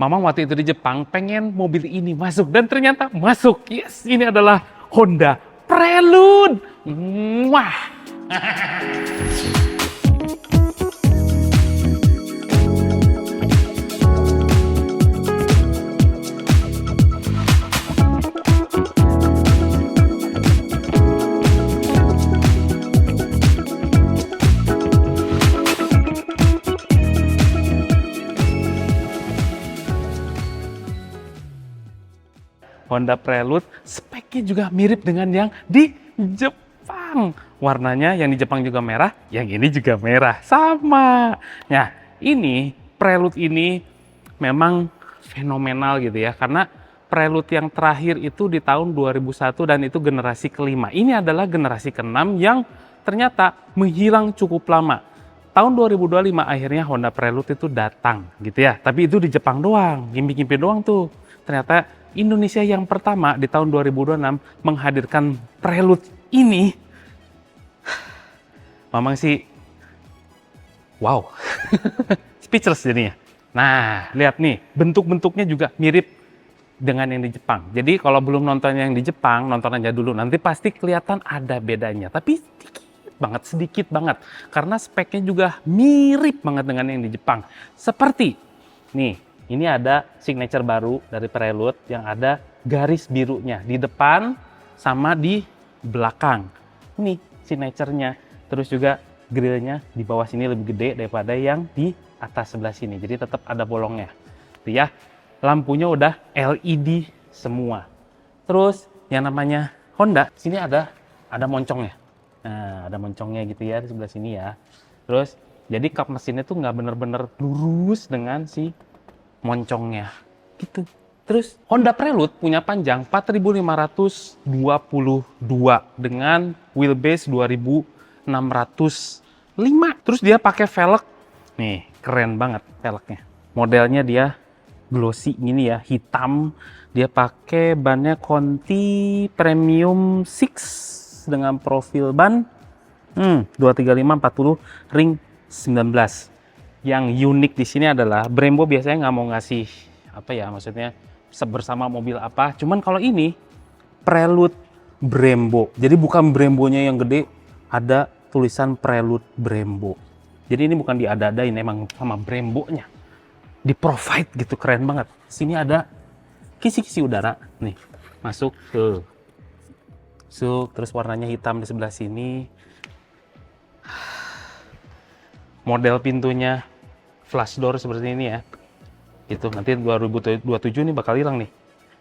Mamang waktu itu di Jepang pengen mobil ini masuk dan ternyata masuk. Yes, ini adalah Honda Prelude. Wah. Honda Prelude speknya juga mirip dengan yang di Jepang. Warnanya yang di Jepang juga merah, yang ini juga merah. Sama. Nah, ini Prelude ini memang fenomenal gitu ya. Karena Prelude yang terakhir itu di tahun 2001 dan itu generasi kelima. Ini adalah generasi keenam yang ternyata menghilang cukup lama. Tahun 2025 akhirnya Honda Prelude itu datang gitu ya. Tapi itu di Jepang doang, gimmick-gimmick doang tuh. Ternyata Indonesia yang pertama di tahun 2026 menghadirkan Prelude ini. Mamang sih wow. Speechless jadinya. Nah, lihat nih, bentuk-bentuknya juga mirip dengan yang di Jepang. Jadi kalau belum nonton yang di Jepang, nonton aja dulu. Nanti pasti kelihatan ada bedanya. Tapi sedikit banget. Karena speknya juga mirip banget dengan yang di Jepang. Seperti, nih, ini ada signature baru dari Prelude yang ada garis birunya di depan sama di belakang. Ini signature-nya. Terus juga grillnya di bawah sini lebih gede daripada yang di atas sebelah sini. Jadi tetap ada bolongnya. Tuh ya. Lampunya udah LED semua. Terus yang namanya Honda, sini ada moncongnya. Nah, ada moncongnya gitu ya di sebelah sini ya. Terus jadi kap mesinnya tuh nggak bener-bener lurus dengan si moncongnya gitu. Terus Honda Prelude punya panjang 4.522 dengan wheelbase 2.605. Terus dia pakai velg. Nih, keren banget velgnya. Modelnya dia glossy gini ya, hitam. Dia pakai bannya Conti Premium 6 dengan profil ban 235/40 ring 19. Yang unik di sini adalah Brembo biasanya nggak mau ngasih apa ya, maksudnya bersama mobil apa. Cuman kalau ini Prelude Brembo. Jadi bukan Brembonya yang gede, ada tulisan Prelude Brembo. Jadi ini bukan diada-adain, emang sama Brembonya. Di provide gitu, keren banget. Sini ada kisi-kisi udara nih, masuk tuh. Terus warnanya hitam di sebelah sini. Model pintunya flash door seperti ini ya. Itu nanti 2027 nih bakal hilang nih.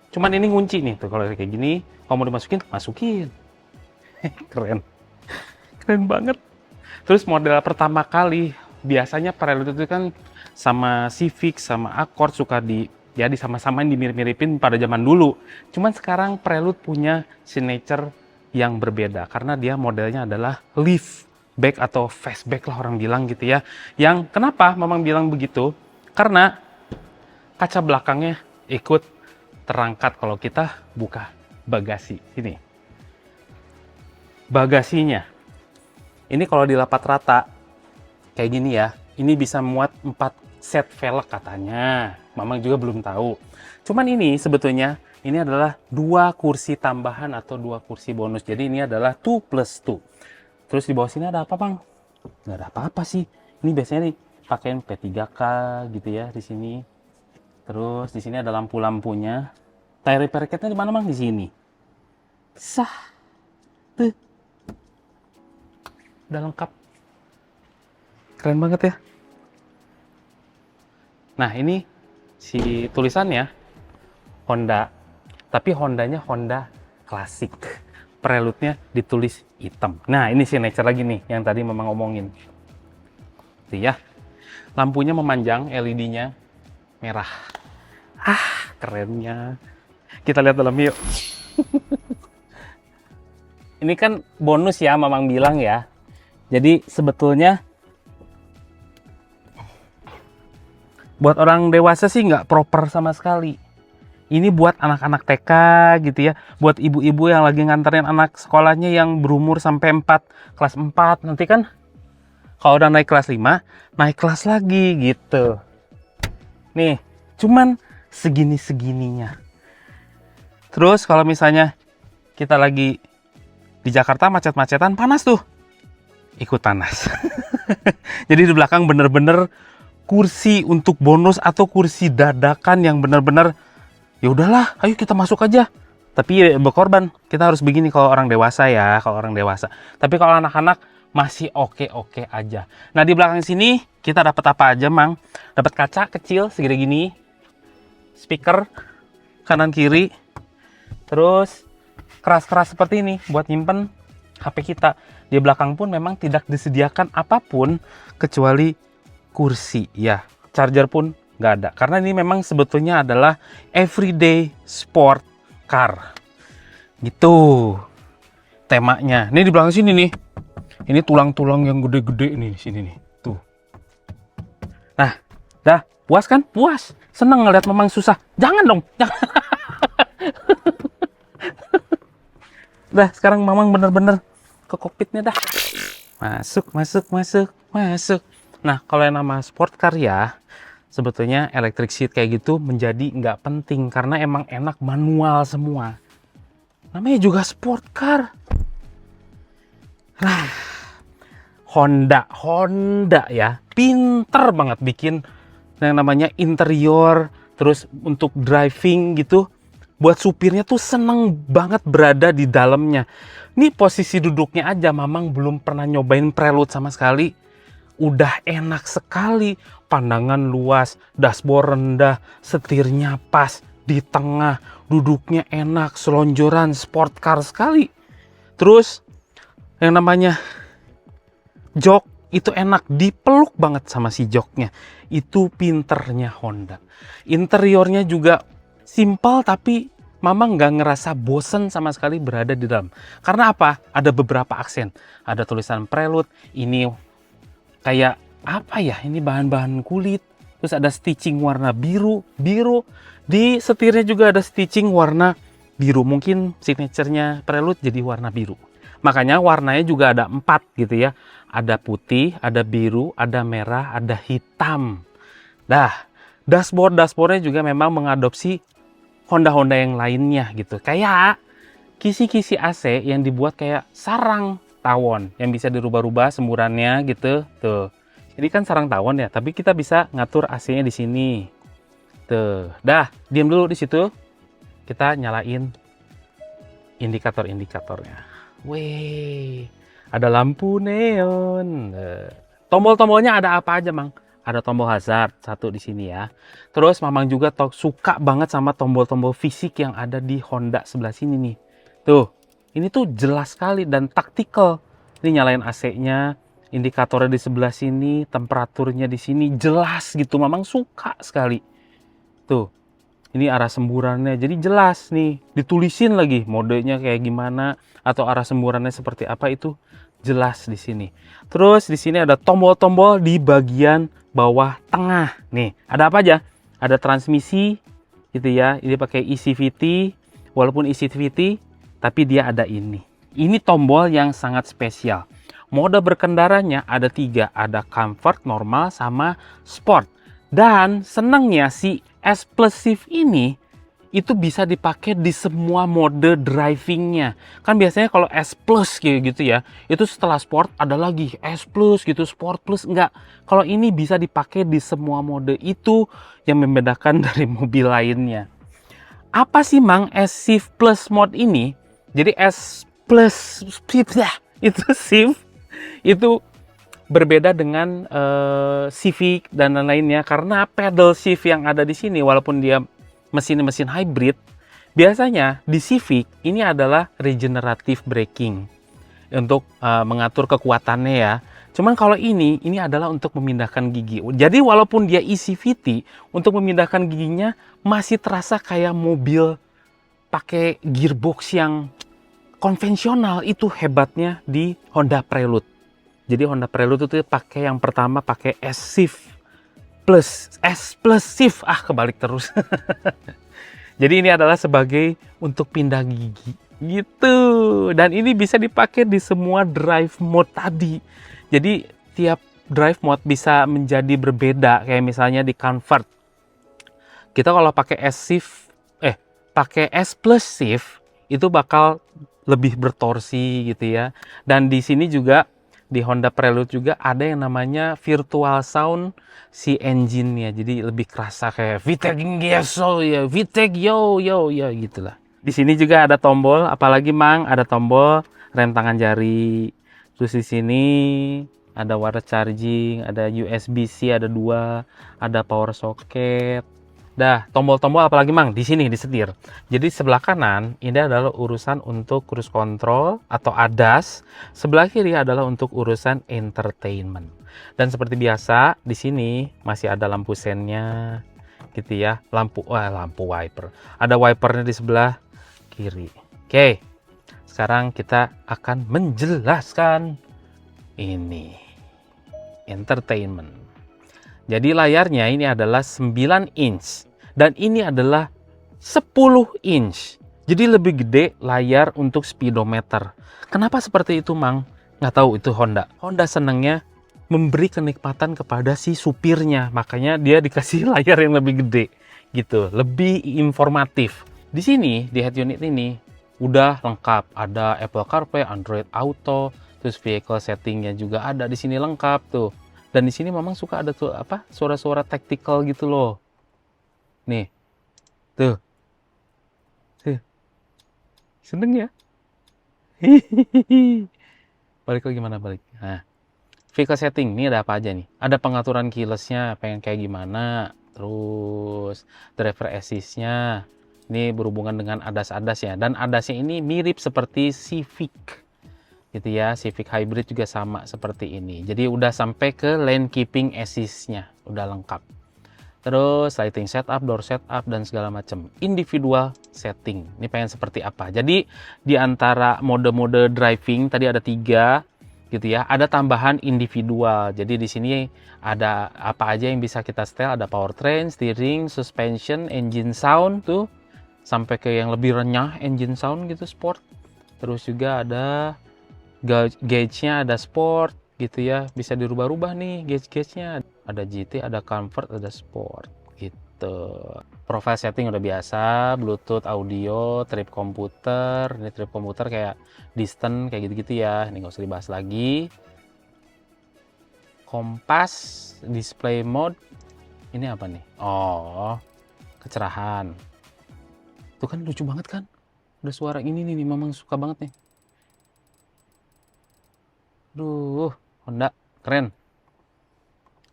Cuman ini ngunci nih tuh, kalau kayak gini, kalau mau dimasukin, masukin. Keren. Keren banget. Terus model pertama kali, biasanya Prelude itu kan sama Civic, sama Accord suka sama-samain dimirip-miripin pada zaman dulu. Cuman sekarang Prelude punya signature yang berbeda karena dia modelnya adalah liftback atau fastback lah orang bilang gitu ya. Yang kenapa Mamang bilang begitu? Karena kaca belakangnya ikut terangkat kalau kita buka bagasi. Ini bagasinya. Ini kalau dilapat rata kayak gini ya, ini bisa muat 4 set velg katanya. Mamang juga belum tahu. Cuman ini sebetulnya ini adalah 2 kursi tambahan atau 2 kursi bonus. Jadi ini adalah 2+2. Terus di bawah sini ada apa, Bang? Nggak ada apa-apa sih. Ini biasanya nih pakein P3K gitu ya di sini. Terus di sini ada lampu-lampunya. Tire repair kitnya di mana, Bang? Di sini. Sah. Tuh. Udah lengkap. Keren banget ya. Nah, ini si tulisannya Honda. Tapi Hondanya Honda klasik. Prelude-nya ditulis hitam. Nah, ini signature lagi nih yang tadi Mamang ngomongin. Tuh ya. Lampunya memanjang, LED-nya merah. Kerennya. Kita lihat dalam yuk. Ini kan bonus ya Mamang bilang ya. Jadi sebetulnya buat orang dewasa sih nggak proper sama sekali. Ini buat anak-anak TK gitu ya. Buat ibu-ibu yang lagi nganterin anak sekolahnya yang berumur sampai kelas 4. Nanti kan kalau udah naik kelas 5, naik kelas lagi gitu. Nih, cuman segini-segininya. Terus kalau misalnya kita lagi di Jakarta macet-macetan, panas tuh. Ikut panas. Jadi di belakang bener-bener kursi untuk bonus atau kursi dadakan yang bener-bener ya udahlah, ayo kita masuk aja. Tapi berkorban, kita harus begini kalau orang dewasa ya, kalau orang dewasa. Tapi kalau anak-anak masih oke-oke aja. Nah di belakang sini kita dapat apa aja, Mang? Dapat kaca kecil segede gini, speaker kanan kiri, terus keras-keras seperti ini buat nyimpen HP kita. Di belakang pun memang tidak disediakan apapun kecuali kursi ya. Charger pun nggak ada. Karena ini memang sebetulnya adalah everyday sport car. Gitu temanya. Ini di belakang sini nih. Ini tulang-tulang yang gede-gede nih di sini nih. Tuh. Nah, dah puas kan? Puas. Seneng ngeliat memang susah. Jangan dong. Jangan. Dah, sekarang Mamang bener-bener ke kokpitnya dah. Masuk. Nah, kalau yang nama sport car ya, sebetulnya electric seat kayak gitu menjadi nggak penting karena emang enak manual semua. Namanya juga sport car. Nah, Honda ya, pinter banget bikin yang namanya interior, terus untuk driving gitu. Buat supirnya tuh seneng banget berada di dalamnya. Ini posisi duduknya aja, Mamang belum pernah nyobain Prelude sama sekali. Udah enak sekali. Pandangan luas, dashboard rendah, setirnya pas, di tengah, duduknya enak, selonjoran, sport car sekali. Terus, yang namanya jok, itu enak, dipeluk banget sama si joknya. Itu pinternya Honda. Interiornya juga simpel tapi Mamang nggak ngerasa bosen sama sekali berada di dalam. Karena apa? Ada beberapa aksen. Ada tulisan Prelude, ini kayak apa ya? Ini bahan-bahan kulit. Terus ada stitching warna biru. Di setirnya juga ada stitching warna biru. Mungkin signaturenya Prelude jadi warna biru. Makanya warnanya juga ada 4 gitu ya. Ada putih, ada biru, ada merah, ada hitam. Dah, dashboardnya juga memang mengadopsi Honda yang lainnya gitu. Kayak kisi-kisi AC yang dibuat kayak sarang tawon yang bisa dirubah-rubah semburannya gitu. Tuh. Jadi kan sarang tawon ya, tapi kita bisa ngatur AC-nya di sini. Tuh. Dah, diam dulu di situ. Kita nyalain indikator-indikatornya. Wih, ada lampu neon. Tombol-tombolnya ada apa aja, Mang? Ada tombol hazard satu di sini ya. Terus Mamang juga suka banget sama tombol-tombol fisik yang ada di Honda sebelah sini nih. Tuh, ini tuh jelas sekali dan taktikal. Ini nyalain AC-nya, indikatornya di sebelah sini, temperaturnya di sini jelas gitu. Mamang suka sekali. Tuh, ini arah semburannya jadi jelas nih. Ditulisin lagi modenya kayak gimana atau arah semburannya seperti apa itu jelas di sini. Terus di sini ada tombol-tombol di bagian bawah tengah. Nih, ada apa aja? Ada transmisi gitu ya. Ini pakai eCVT, walaupun eCVT tapi dia ada ini. Ini tombol yang sangat spesial. Mode berkendaranya ada 3, ada comfort, normal sama sport. Dan senangnya si S Plus Shift ini itu bisa dipakai di semua mode drivingnya. Kan biasanya kalau S Plus gitu ya, itu setelah Sport ada lagi S Plus gitu, Sport Plus, enggak. Kalau ini bisa dipakai di semua mode, itu yang membedakan dari mobil lainnya. Apa sih Mang S Shift Plus mode ini? Jadi S Plus Shift itu Shift itu berbeda dengan Civic dan lain-lainnya karena pedal shift yang ada di sini walaupun dia mesin hybrid, biasanya di Civic ini adalah regenerative braking untuk mengatur kekuatannya ya. Cuman kalau ini adalah untuk memindahkan gigi. Jadi walaupun dia eCVT, untuk memindahkan giginya masih terasa kayak mobil pakai gearbox yang konvensional. Itu hebatnya di Honda Prelude. Jadi Honda Prelude itu pakai yang pertama pakai S-Shift Plus, S Plus Shift, kebalik terus. Jadi ini adalah sebagai untuk pindah gigi gitu. Dan ini bisa dipakai di semua drive mode tadi. Jadi tiap drive mode bisa menjadi berbeda. Kayak misalnya di comfort. Kita kalau pakai pakai S plus shift itu bakal lebih bertorsi gitu ya. Dan di sini juga di Honda Prelude juga ada yang namanya virtual sound si engine-nya. Jadi lebih kerasa kayak VTEC Gesso ya, VTEC yo yo yo gitulah. Di sini juga ada tombol, apalagi Mang, ada tombol rem tangan jari. Terus di sini ada wireless charging, ada USB-C, ada 2, ada power socket. Dah, tombol-tombol apalagi Mang di sini di setir. Jadi sebelah kanan ini adalah urusan untuk cruise control atau ADAS, sebelah kiri adalah untuk urusan entertainment. Dan seperti biasa di sini masih ada lampu sennya gitu ya, lampu wiper. Ada wipernya di sebelah kiri. Oke. Sekarang kita akan menjelaskan ini entertainment. Jadi layarnya ini adalah 9 inch dan ini adalah 10 inch. Jadi lebih gede layar untuk speedometer. Kenapa seperti itu, Mang? Nggak tahu, itu Honda. Honda senangnya memberi kenikmatan kepada si supirnya. Makanya dia dikasih layar yang lebih gede gitu, lebih informatif. Di sini di head unit ini udah lengkap, ada Apple CarPlay, Android Auto, terus vehicle settingnya juga ada di sini lengkap tuh. Dan di sini memang suka ada tuh apa suara-suara tactical gitu loh. Nih, tuh, tuh, seneng ya. Balik lagi mana balik. Nah, vehicle setting ini ada apa aja nih? Ada pengaturan keylessnya, pengen kayak gimana. Terus driver assist-nya. Ini berhubungan dengan ADAS-ADAS ya. Dan ADAS-nya ini mirip seperti Civic. Gitu ya, Civic Hybrid juga sama seperti ini. Jadi udah sampai ke lane keeping assist-nya. Udah lengkap. Terus lighting setup, door setup, dan segala macam. Individual setting. Ini pengen seperti apa. Jadi di antara mode-mode driving, tadi ada 3. Gitu ya, ada tambahan individual. Jadi di sini ada apa aja yang bisa kita setel. Ada powertrain, steering, suspension, engine sound tuh. Sampai ke yang lebih renyah engine sound gitu, sport. Terus juga ada gauge-nya, ada sport gitu ya, bisa dirubah-rubah nih gauge-nya. Ada GT, ada comfort, ada sport gitu. Profile setting udah biasa, Bluetooth, audio, trip komputer. Ini trip komputer kayak distance kayak gitu-gitu ya, ini nggak usah dibahas lagi. Kompas, display mode, ini apa nih? Oh, kecerahan. Tuh kan lucu banget kan? Udah suara ini nih, memang suka banget nih. Duh, Honda keren.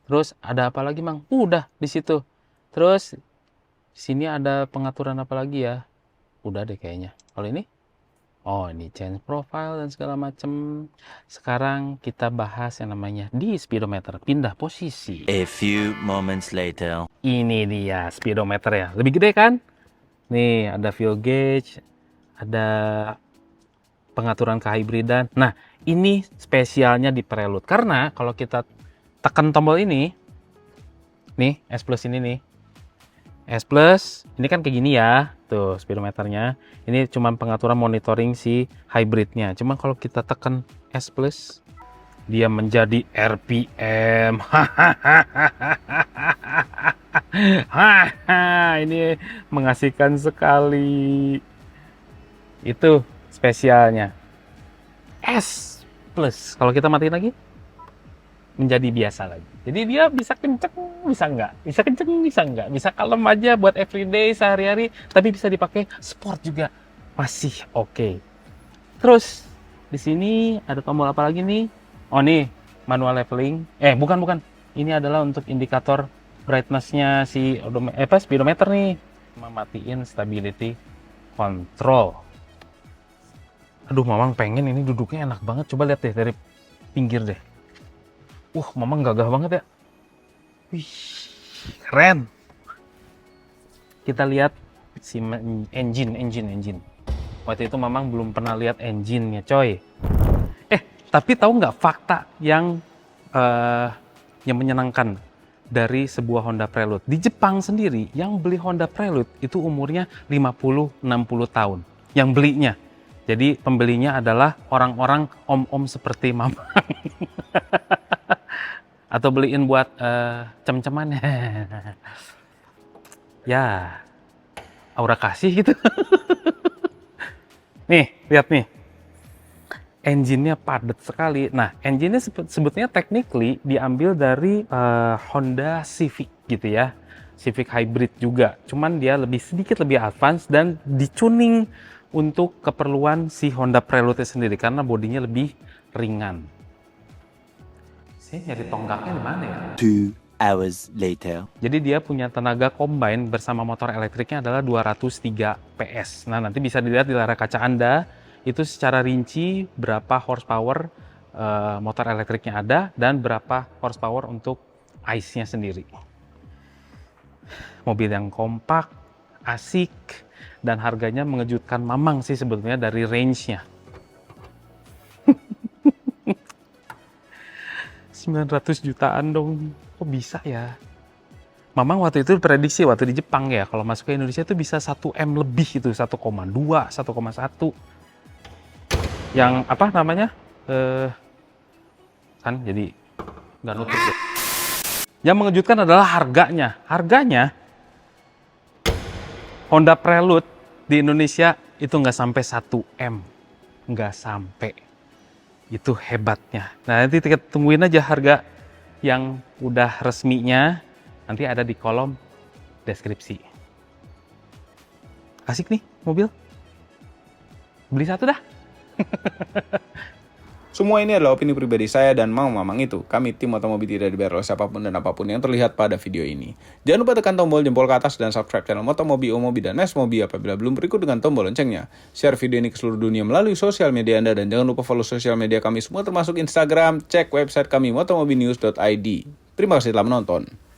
Terus ada apa lagi, Mang? Udah di situ. Terus di sini ada pengaturan apa lagi ya? Udah deh kayaknya. Kalau ini? Oh, ini change profile dan segala macam. Sekarang kita bahas yang namanya di speedometer, pindah posisi. A few moments later. Ini dia speedometer ya. Lebih gede kan? Nih, ada fuel gauge, ada pengaturan kehybridan. Nah, ini spesialnya di Prelude. Karena kalau kita tekan tombol ini, nih, S Plus ini nih. S Plus, ini kan kayak gini ya. Tuh, speedometernya. Ini cuma pengaturan monitoring si hybridnya. Cuma kalau kita tekan S Plus, dia menjadi RPM. Ini mengasihkan sekali. Itu spesialnya. S Plus. Kalau kita matiin lagi, menjadi biasa lagi. Jadi dia bisa kenceng, bisa enggak. Bisa kenceng, bisa enggak. Bisa kalem aja buat everyday, sehari-hari. Tapi bisa dipakai sport juga. Masih oke. Terus, di sini ada tombol apa lagi nih? Oh nih, manual leveling. Bukan. Ini adalah untuk indikator brightness-nya si speedometer nih. Mematiin stability control. Aduh, Mamang pengen ini duduknya enak banget. Coba lihat deh dari pinggir deh. Mamang gagah banget ya. Wih, keren. Kita lihat si engine. Waktu itu Mamang belum pernah lihat engine-nya, coy. Tapi tahu nggak fakta yang menyenangkan dari sebuah Honda Prelude? Di Jepang sendiri, yang beli Honda Prelude itu umurnya 50-60 tahun. Yang belinya. Jadi pembelinya adalah orang-orang om-om seperti Mamang. Atau beliin buat cem-ceman. ya aura kasih gitu. Nih, lihat nih. Engine-nya padat sekali. Nah, engine-nya sebetulnya technically diambil dari Honda Civic gitu ya. Civic Hybrid juga. Cuman dia sedikit lebih advance dan dicuning untuk keperluan si Honda Prelude sendiri karena bodinya lebih ringan. Saya nyari tonggaknya di mana ya? 2 hours later. Jadi dia punya tenaga combine bersama motor elektriknya adalah 203 PS. Nah, nanti bisa dilihat di layar kaca Anda itu secara rinci berapa horsepower motor elektriknya ada dan berapa horsepower untuk ICE-nya sendiri. Mobil yang kompak, asik, dan harganya mengejutkan Mamang sih sebetulnya dari range-nya. 900 jutaan dong, kok bisa ya? Mamang waktu itu prediksi waktu di Jepang ya, kalau masuk ke Indonesia itu bisa 1M lebih itu, 1,2, 1,1. Yang apa namanya? Kan jadi nggak nutup ya. Yang mengejutkan adalah harganya. Harganya Honda Prelude di Indonesia itu nggak sampai 1M. Nggak sampai. Itu hebatnya. Nah, nanti kita tungguin aja harga yang udah resminya. Nanti ada di kolom deskripsi. Asik nih mobil. Beli satu dah. Semua ini adalah opini pribadi saya dan mau mamang itu. Kami tim Motomobi tidak dibayar oleh siapapun dan apapun yang terlihat pada video ini. Jangan lupa tekan tombol jempol ke atas dan subscribe channel Motomobi, Omobi, dan Mesmobi apabila belum berikut dengan tombol loncengnya. Share video ini ke seluruh dunia melalui sosial media Anda dan jangan lupa follow sosial media kami semua termasuk Instagram. Cek website kami motomobinews.id. Terima kasih telah menonton.